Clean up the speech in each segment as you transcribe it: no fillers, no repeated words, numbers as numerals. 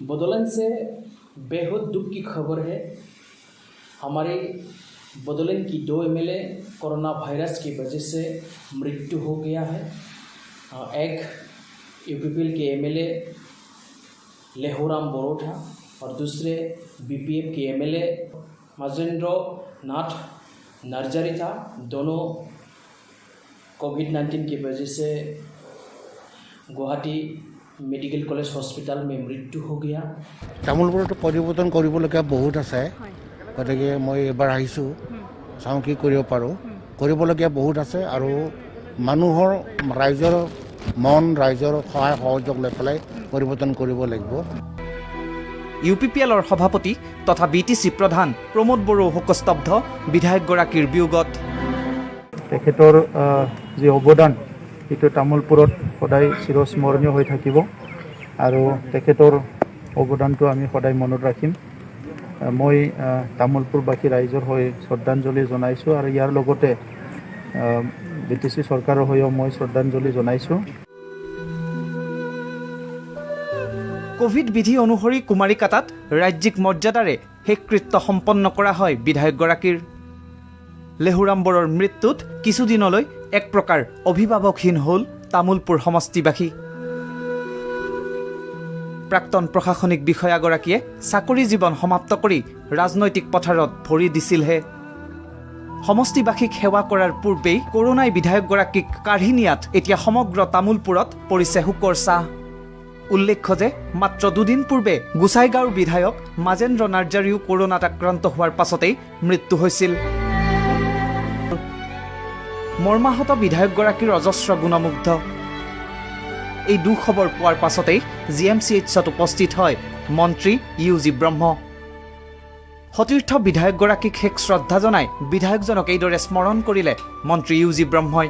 बोडोलैंड से बेहद दुख की खबर है। हमारे बोडोलैंड की 2 MLA कोरोना वायरस की वजह से मृत्यु हो गया है। एक यूपीपीएल के MLA लेहोराम बोरो था और दूसरे BPF के MLA मजेंद्र नाथ नर्जारी था। दोनों covid19 की वजह से गुवाहाटी मेडिकल कॉलेज हॉस्पिटल में मृत्यु हो गया। তামোলপুৰতো পৰিৱৰ্তন কৰিবলগীয়া বহুত আছে, গতিকে মই এবাৰ আহিছোঁ, চাওঁ কি কৰিব পাৰোঁ। কৰিবলগীয়া বহুত আছে আৰু মানুহৰ ৰাইজৰ মন, ৰাইজৰ সহায় সহযোগ লৈ পেলাই পৰিৱৰ্তন কৰিব লাগিব। ইউপিপিএলৰ সভাপতি তথা BTC প্ৰধান প্ৰমোদ বড়ো শোকস্তব্ধ বিধায়কগৰাকীৰ বিয়োগত। তেখেতৰ যি অৱদান সেইটো তামোলপুৰত সদায় চিৰস্মৰণীয় হৈ থাকিব আৰু তেখেতৰ অৱদানটো আমি সদায় মনত ৰাখিম। মই তামোলপুৰবাসী ৰাইজৰ হৈ শ্ৰদ্ধাঞ্জলি জনাইছোঁ আৰু ইয়াৰ লগতে BTC চৰকাৰৰ হৈও মই শ্ৰদ্ধাঞ্জলি জনাইছোঁ। কোভিড বিধি অনুসৰি কুমাৰিকাটাত ৰাজ্যিক মৰ্যাদাৰে শেষকৃত্য সম্পন্ন কৰা হয় বিধায়কগৰাকীৰ। লেহুৰাম বৰৰ মৃত্যুত কিছুদিনলৈ এক প্ৰকাৰ অভিভাৱকহীন হ'ল তামোলপুৰ সমষ্টিবাসী। প্ৰাক্তন প্ৰশাসনিক বিষয়াগৰাকীয়ে চাকৰি জীৱন সমাপ্ত কৰি ৰাজনৈতিক পথাৰত ভৰি দিছিলহে। সমষ্টিবাসীক সেৱা কৰাৰ পূৰ্বেই কৰোনাই বিধায়কগৰাকীক কাঢ়ি নিয়াত এতিয়া সমগ্ৰ তামোলপুৰত পৰিছে শোকৰ ছাঁ। উল্লেখ্য যে মাত্ৰ দুদিন পূৰ্বে গোসাইগাঁৱৰ বিধায়ক মাজেন্দ্ৰ নাৰ্জাৰীও কৰোনাত আক্ৰান্ত হোৱাৰ পাছতেই মৃত্যু হৈছিল। মৰ্মাহত বিধায়কগৰাকীৰ অজস্ৰ গুণমুগ্ধ। এই দুখবৰ পোৱাৰ পাছতেই GMCHত উপস্থিত হয় মন্ত্ৰী UG ব্ৰহ্ম। সতীৰ্থ বিধায়কগৰাকীক শেষ শ্ৰদ্ধা জনাই বিধায়কজনক এইদৰে স্মৰণ কৰিলে মন্ত্ৰী UG ব্ৰহ্মই।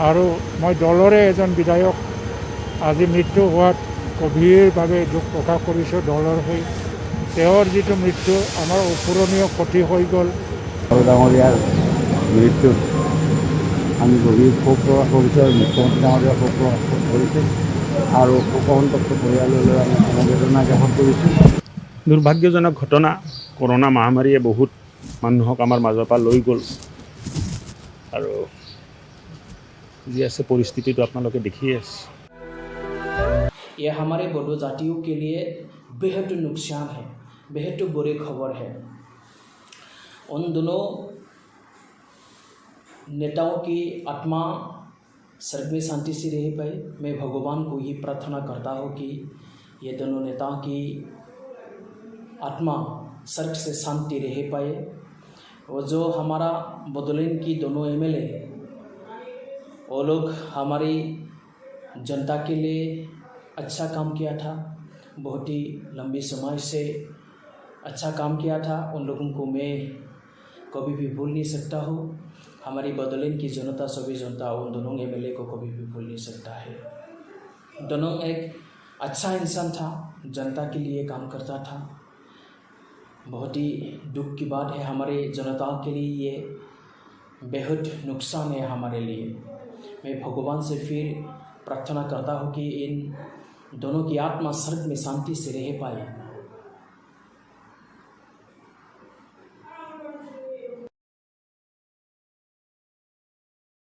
আৰু মই দলৰে এজন বিধায়ক আজি মৃত্যু হোৱাত গভীৰভাৱে দুখ প্ৰকাশ কৰিছোঁ। দলৰ হৈ তেওঁৰ যিটো মৃত্যু আমাৰ অপূৰণীয় ক্ষতি হৈ গ'ল। ডাঙৰীয়াৰ মৃত্যুত আমি গভীৰ শোক প্ৰকাশ কৰিছোঁ আৰু মুখ্যমন্ত্ৰী ডাঙৰীয়াৰ শোক প্ৰকাশ কৰিছোঁ আৰু শোকসন্তপ্ত পৰিয়াললৈ আমি সমবেদনা জ্ঞাপন কৰিছোঁ। দুৰ্ভাগ্যজনক ঘটনা। কৰোনা মহামাৰীয়ে বহুত মানুহক আমাৰ মাজৰ পৰা লৈ গ'ল আৰু যি আছে পৰিস্থিতিটো আপোনালোকে দেখিয়ে আছে। यह हमारे बोडो जातियों के लिए बेहद नुकसान है, बेहद बुरी खबर है। उन दोनों नेताओं की आत्मा स्वर्ग में शांति से रह पाए। मैं भगवान को ही प्रार्थना करता हूँ कि ये दोनों नेताओं की आत्मा स्वर्ग से शांति रह पाए। वो जो हमारा बोडोलैंड की दोनों MLA, वो लोग हमारी जनता के लिए अच्छा काम किया था, बहुत ही लंबी समय से अच्छा काम किया था। उन लोगों को मैं कभी भी भूल नहीं सकता हूँ। हमारी बोडोलैंड की जनता, सभी जनता उन दोनों MLA को कभी भी भूल नहीं सकता है। दोनों एक अच्छा इंसान था, जनता के लिए काम करता था। बहुत ही दुख की बात है, हमारे जनता के लिए ये बेहद नुकसान है हमारे लिए। मैं भगवान से फिर प्रार्थना करता हूँ कि इन दोनों की आत्मा स्वर्ग में शांति से रह पाए।